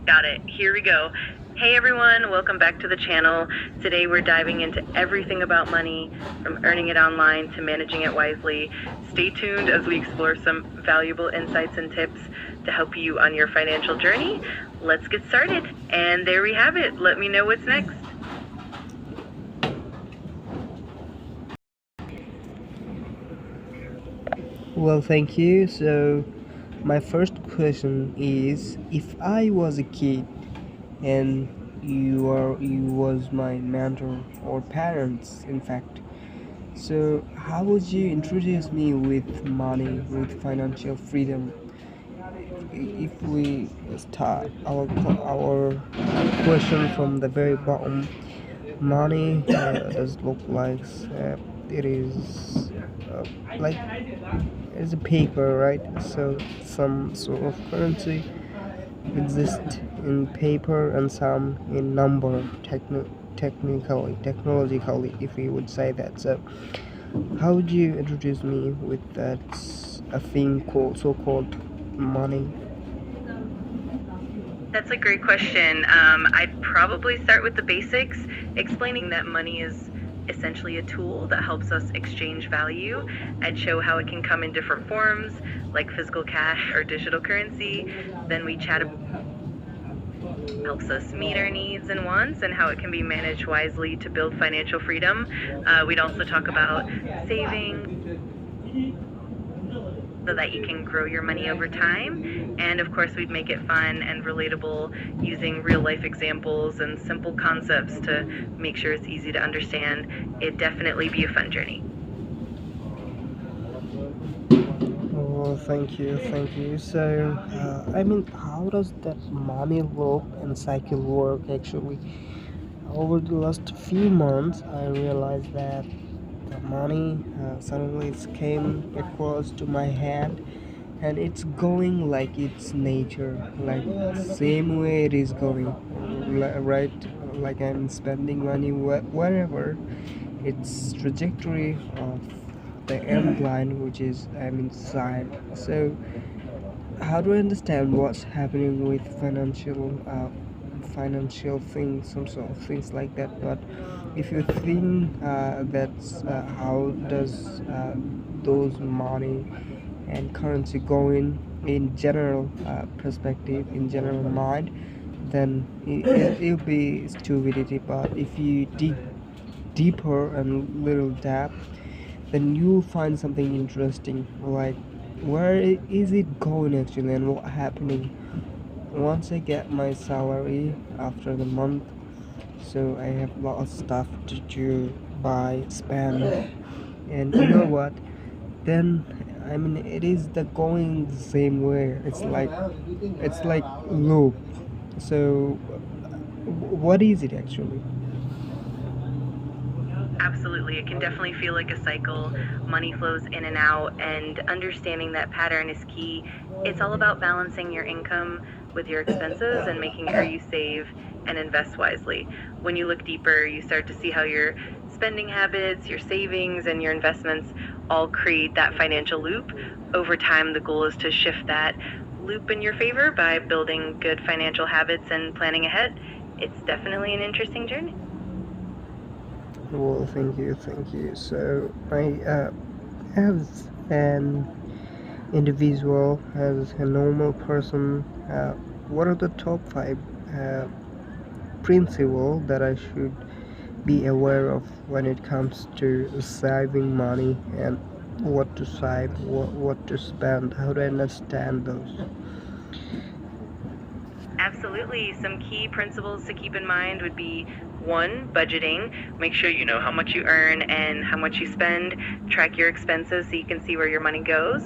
Got it. Here we go. Hey everyone, welcome back to the channel. Today we're diving into everything about money, from earning it online to managing it wisely. Stay tuned as we explore some valuable insights and tips to help you on your financial journey. Let's get started. And there we have it. Let me know what's next. Well, thank you. So, my first question is, if I was a kid and you was my mentor or parents, in fact, so how would you introduce me with money, with financial freedom? If we start our question from the very bottom, money does look like it is like it's a paper, right? So some sort of currency exists in paper and some in number, technologically, if we would say that. So how would you introduce me with that a thing called so-called money? That's a great question. I'd probably start with the basics, explaining that money is essentially a tool that helps us exchange value. I'd show how it can come in different forms, like physical cash or digital currency. Then we chat about helps us meet our needs and wants and how it can be managed wisely to build financial freedom. We'd also talk about saving so that you can grow your money over time. And of course, we'd make it fun and relatable using real life examples and simple concepts to make sure it's easy to understand. It'd definitely be a fun journey. Oh, thank you, thank you. So, I mean, how does that money loop and cycle work actually? Over the last few months, I realized that the money suddenly came across to my hand, and it's going like it's nature, like same way it is going, right? Like I'm spending money wherever its trajectory of the end line, which is I'm inside. So how do I understand what's happening with financial things, some sort of things like that? But if you think that's how does those money and currency go in general perspective, in general mind, then it'll be stupidity. But if you dig deeper and little depth, then you'll find something interesting, like where is it going actually and what happening once I get my salary after the month. So I have a lot of stuff to do, buy, spend, and you know what, then I mean it is the going the same way. It's like loop. So what is it actually? Absolutely. It can definitely feel like a cycle. Money flows in and out, and understanding that pattern is key. It's all about balancing your income with your expenses and making sure you save and invest wisely. When you look deeper, you start to see how your spending habits, your savings, and your investments all create that financial loop. Over time, the goal is to shift that loop in your favor by building good financial habits and planning ahead. It's definitely an interesting journey. Well, thank you, thank you. So I as an individual, as a normal person, what are the top five uh, principles that I should be aware of when it comes to saving money, and what to save, what to spend? How do I understand those? Absolutely. Some key principles to keep in mind would be one, budgeting. Make sure you know how much you earn and how much you spend. Track your expenses so you can see where your money goes.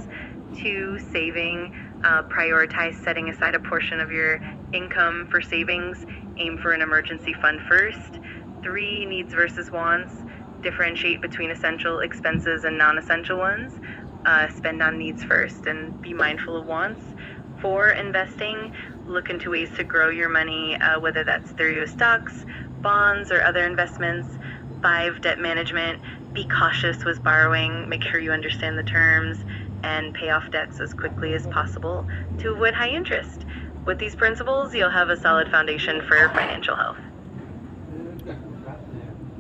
Two, saving. Prioritize setting aside a portion of your income for savings. Aim for an emergency fund first. Three, needs versus wants. Differentiate between essential expenses and non essential ones. Spend on needs first and be mindful of wants. For investing, look into ways to grow your money, whether that's through stocks, bonds, or other investments. 5, debt management. Be cautious with borrowing. Make sure you understand the terms and pay off debts as quickly as possible to avoid high interest. With these principles, you'll have a solid foundation for financial health.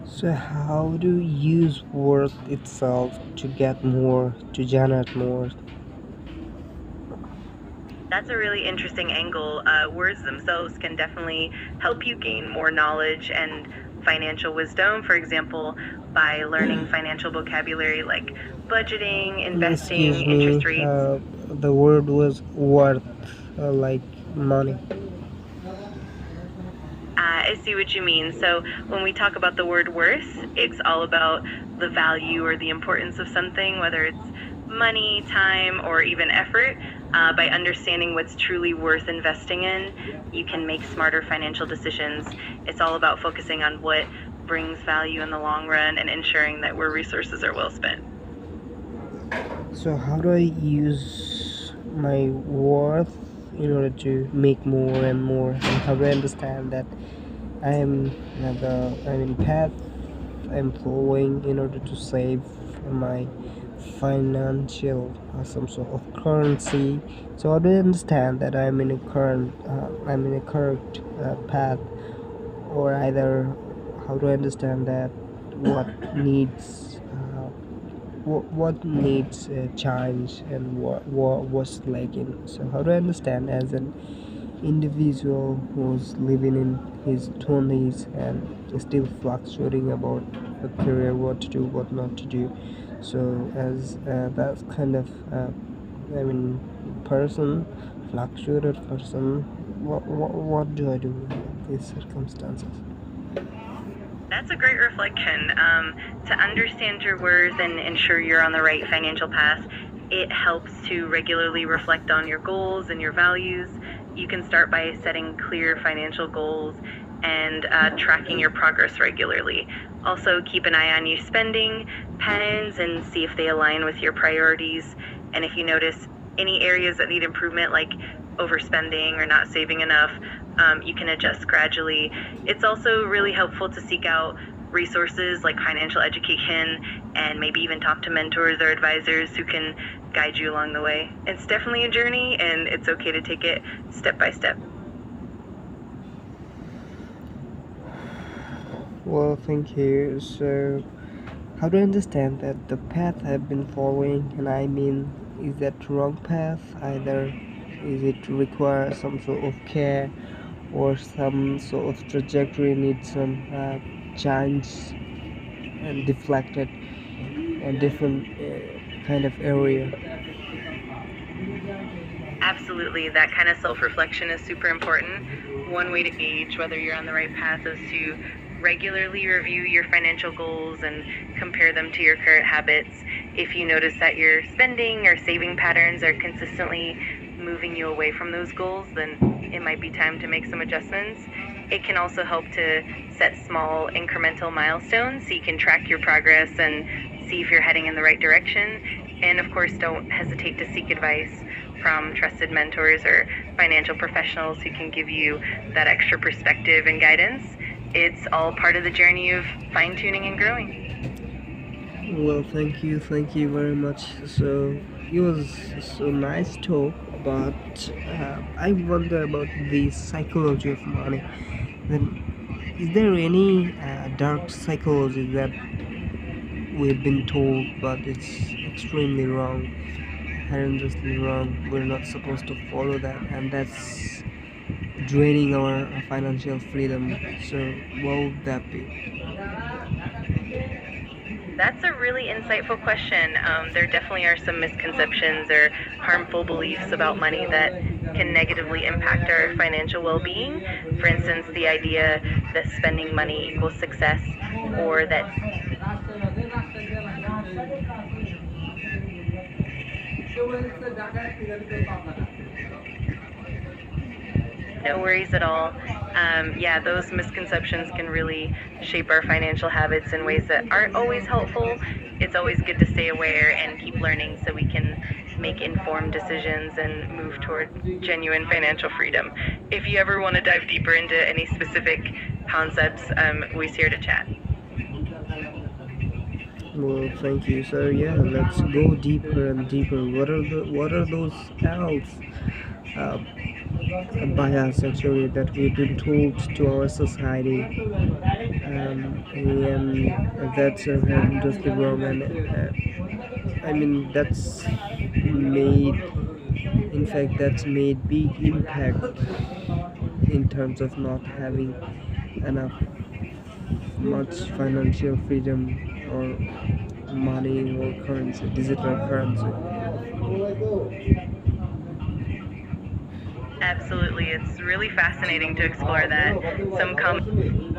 So how do you use work itself to get more, to generate more? That's a really interesting angle. Words themselves can definitely help you gain more knowledge and financial wisdom. For example, by learning financial vocabulary like budgeting, Excuse investing, me, interest rates. the word was worth, like money. I see what you mean. So when we talk about the word worth, it's all about the value or the importance of something, whether it's money, time, or even effort. By understanding what's truly worth investing in, you can make smarter financial decisions. It's all about focusing on what brings value in the long run and ensuring that where resources are well spent. So how do I use my worth in order to make more and more? And how do I understand that I am I'm in path I'm following in order to save my financial some sort of currency. So how do I understand that I'm in a correct path, or either how do I understand that what needs what needs change and what was lacking? So how do I understand as an individual who's living in his 20s and still fluctuating about a career, what to do, what not to do? So as that kind of I mean person, fluctuated person, what do I do in these circumstances? That's a great reflection. To understand your worth and ensure you're on the right financial path, it helps to regularly reflect on your goals and your values. You can start by setting clear financial goals and tracking your progress regularly. Also, keep an eye on your spending patterns and see if they align with your priorities. And if you notice any areas that need improvement, like overspending or not saving enough, you can adjust gradually. It's also really helpful to seek out resources like financial education and maybe even talk to mentors or advisors who can guide you along the way. It's definitely a journey, and it's okay to take it step by step. Well, thank you. So how do I understand that the path I've been following, and I mean, is that wrong path? Either is it require some sort of care, or some sort of trajectory needs some change and deflected a different kind of area? Absolutely, that kind of self reflection is super important. One way to gauge whether you're on the right path is to regularly review your financial goals and compare them to your current habits. If you notice that your spending or saving patterns are consistently moving you away from those goals, then it might be time to make some adjustments. It can also help to set small incremental milestones so you can track your progress and see if you're heading in the right direction. And of course, don't hesitate to seek advice from trusted mentors or financial professionals who can give you that extra perspective and guidance. It's all part of the journey of fine tuning and growing. Well, thank you very much. So it was so nice talk, but I wonder about the psychology of money. Then, is there any dark psychology that we've been told, but it's extremely wrong, horrendously wrong? We're not supposed to follow that, and that's draining our financial freedom. So, what would that be? That's a really insightful question. There definitely are some misconceptions or harmful beliefs about money that can negatively impact our financial well being. For instance, the idea that spending money equals success, or that no worries at all. Yeah, those misconceptions can really shape our financial habits in ways that aren't always helpful. It's always good to stay aware and keep learning so we can make informed decisions and move toward genuine financial freedom. If you ever want to dive deeper into any specific concepts, we're here to chat. Well, thank you. So yeah, let's go deeper and deeper. What are those else? by us actually, that we've been told to our society, and that's horrendously wrong. And I mean, that's made big impact in terms of not having enough much financial freedom or money or currency, digital currency. Absolutely. It's really fascinating to explore that. Some common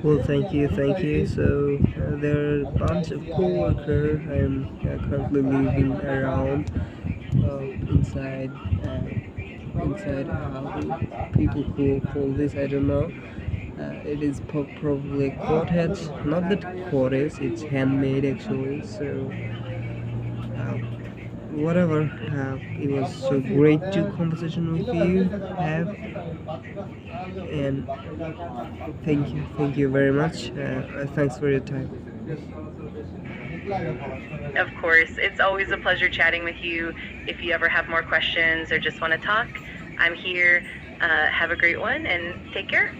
Well, thank you. So there are a bunch of co-workers I'm currently living around inside how people call this. I don't know. It is probably cottage. Not that cottage. It's handmade actually. So uh, whatever. It was so great to conversation with you. Have and thank you very much. Thanks for your time. Of course, it's always a pleasure chatting with you. If you ever have more questions or just want to talk, I'm here. Have a great one and take care.